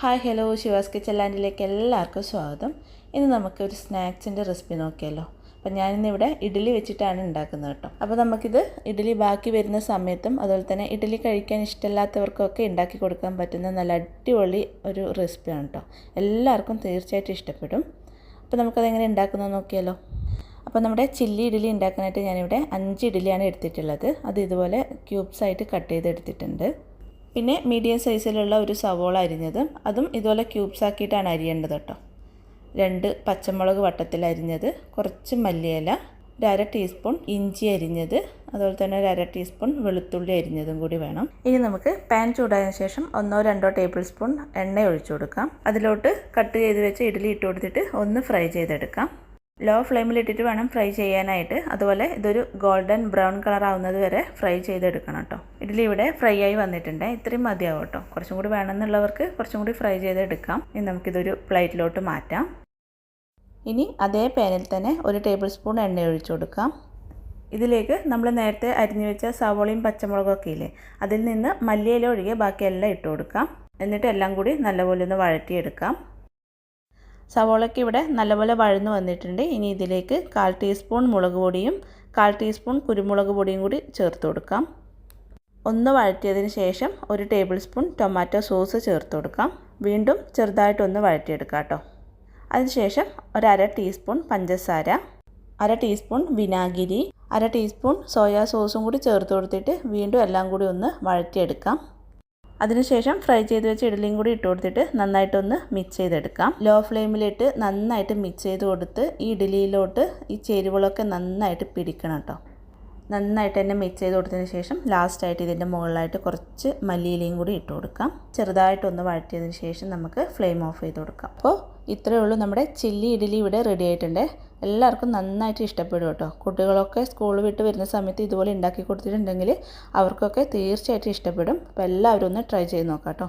Hi hello ശിവാസ് kitchen ലാൻഡിലേക്ക് എല്ലാവർക്കും സ്വാഗതം. ഇന്ന് നമുക്കൊരു സ്നാക്സിൻ്റെ റെസിപ്പി നോക്കിയല്ലോ. അപ്പോൾ ഞാനിന്നിവിടെ ഇഡ്ഡലി വെച്ചിട്ടാണ് ഉണ്ടാക്കുന്നത് കേട്ടോ. അപ്പോൾ നമുക്കിത് ഇഡ്ഡലി ബാക്കി വരുന്ന സമയത്തും അതുപോലെ തന്നെ ഇഡ്ഡലി കഴിക്കാൻ ഇഷ്ടമില്ലാത്തവർക്കൊക്കെ ഉണ്ടാക്കി കൊടുക്കാൻ പറ്റുന്ന നല്ല അടിപൊളി ഒരു റെസിപ്പിയാണ് കേട്ടോ. എല്ലാവർക്കും തീർച്ചയായിട്ടും ഇഷ്ടപ്പെടും. അപ്പോൾ നമുക്കതെങ്ങനെ ഉണ്ടാക്കുന്നത് നോക്കിയാലോ. അപ്പോൾ നമ്മുടെ ചില്ലി ഇഡ്ഡലി ഉണ്ടാക്കാനായിട്ട് ഞാനിവിടെ 5 ഇഡ്ഡലിയാണ് എടുത്തിട്ടുള്ളത്. അത് ഇതുപോലെ ക്യൂബ്സായിട്ട് കട്ട് ചെയ്തെടുത്തിട്ടുണ്ട്. പിന്നെ മീഡിയം സൈസിലുള്ള ഒരു സവോള അരിഞ്ഞതും അതും ഇതുപോലെ ക്യൂബ്സ് ആക്കിയിട്ടാണ് അരിയേണ്ടത് കേട്ടോ. 2 പച്ചമുളക് വട്ടത്തിൽ അരിഞ്ഞത്, കുറച്ച് മല്ലിയില, ഒരു 1/2 ടീസ്പൂൺ ഇഞ്ചി അരിഞ്ഞത്, അതുപോലെ തന്നെ ഒരു 1/2 ടീസ്പൂൺ വെളുത്തുള്ളി അരിഞ്ഞതും കൂടി വേണം. ഇനി നമുക്ക് പാൻ ചൂടായതിനു ശേഷം 1-2 ടേബിൾ സ്പൂൺ എണ്ണ ഒഴിച്ചു കൊടുക്കാം. അതിലോട്ട് കട്ട് ചെയ്ത് വെച്ച് ഇഡ്ഡലി ഇട്ട് കൊടുത്തിട്ട് ഒന്ന് ഫ്രൈ ചെയ്തെടുക്കാം. ലോ ഫ്ലെയിമിലിട്ടിട്ട് വേണം ഫ്രൈ ചെയ്യാനായിട്ട്. അതുപോലെ ഇതൊരു ഗോൾഡൻ ബ്രൗൺ കളർ ആവുന്നത് വരെ ഫ്രൈ ചെയ്തെടുക്കണം കേട്ടോ. ഇഡ്ഡലി ഇവിടെ ഫ്രൈ ആയി വന്നിട്ടുണ്ട്. ഇത്രയും മതിയാവും കേട്ടോ. കുറച്ചും കൂടി വേണമെന്നുള്ളവർക്ക് കുറച്ചും കൂടി ഫ്രൈ ചെയ്തെടുക്കാം. ഇനി നമുക്കിതൊരു പ്ലേറ്റിലോട്ട് മാറ്റാം. ഇനി അതേ പാനിൽ തന്നെ 1 ടേബിൾ സ്പൂൺ എണ്ണ ഒഴിച്ചു കൊടുക്കാം. ഇതിലേക്ക് നമ്മൾ നേരത്തെ അരിഞ്ഞു വെച്ച സവോളയും പച്ചമുളകൊക്കെ ഇല്ലേ, അതിൽ നിന്ന് മല്ലിയില ഒഴികെ ബാക്കിയെല്ലാം ഇട്ട് കൊടുക്കാം. എന്നിട്ട് എല്ലാം കൂടി നല്ലപോലെ ഒന്ന് വഴറ്റിയെടുക്കാം. സവോളയ്ക്ക് ഇവിടെ നല്ലപോലെ വഴന്നു വന്നിട്ടുണ്ട്. ഇനി ഇതിലേക്ക് 1/4 ടീസ്പൂൺ മുളക് പൊടിയും 1/4 ടീസ്പൂൺ കുരുമുളക് പൊടിയും കൂടി ചേർത്ത് കൊടുക്കാം. ഒന്ന് വഴറ്റിയതിന് ശേഷം 1 ടേബിൾ സ്പൂൺ ടൊമാറ്റോ സോസ് ചേർത്ത് കൊടുക്കാം. വീണ്ടും ചെറുതായിട്ടൊന്ന് വഴറ്റിയെടുക്കാം കേട്ടോ. അതിനുശേഷം ഒരു 1/2 ടീസ്പൂൺ പഞ്ചസാര, 1/2 ടീസ്പൂൺ വിനാഗിരി, 1/2 ടീസ്പൂൺ സോയാ സോസും കൂടി ചേർത്ത് കൊടുത്തിട്ട് വീണ്ടും എല്ലാം കൂടി ഒന്ന് വഴറ്റിയെടുക്കാം. അതിനുശേഷം ഫ്രൈ ചെയ്ത് വെച്ച് ഇഡ്ഡലിയും കൂടി ഇട്ട് കൊടുത്തിട്ട് നന്നായിട്ടൊന്ന് മിക്സ് ചെയ്തെടുക്കാം. ലോ ഫ്ലെയിമിലിട്ട് നന്നായിട്ട് മിക്സ് ചെയ്ത് കൊടുത്ത് ഈ ഇഡ്ഡലിയിലോട്ട് ഈ ചേരുവകളൊക്കെ നന്നായിട്ട് പിടിക്കണം കേട്ടോ. നന്നായിട്ട് തന്നെ മിക്സ് ചെയ്ത് കൊടുത്തതിന് ശേഷം ലാസ്റ്റായിട്ട് ഇതിൻ്റെ മുകളിലായിട്ട് കുറച്ച് മല്ലിയിലയും കൂടി ഇട്ട് കൊടുക്കാം. ചെറുതായിട്ടൊന്ന് വഴറ്റിയതിന് ശേഷം നമുക്ക് ഫ്ലെയിം ഓഫ് ചെയ്ത് കൊടുക്കാം. അപ്പോൾ ഇത്രയേ ഉള്ളൂ, നമ്മുടെ ചില്ലി ഇഡ്ഡലി ഇവിടെ റെഡി ആയിട്ടുണ്ട്. എല്ലാവർക്കും നന്നായിട്ട് ഇഷ്ടപ്പെടും കേട്ടോ. കുട്ടികളൊക്കെ സ്കൂൾ വിട്ട് വരുന്ന സമയത്ത് ഇതുപോലെ ഉണ്ടാക്കി കൊടുത്തിട്ടുണ്ടെങ്കിൽ അവർക്കൊക്കെ തീർച്ചയായിട്ടും ഇഷ്ടപ്പെടും. അപ്പോൾ എല്ലാവരും ഒന്ന് ട്രൈ ചെയ്ത് നോക്കാം കേട്ടോ.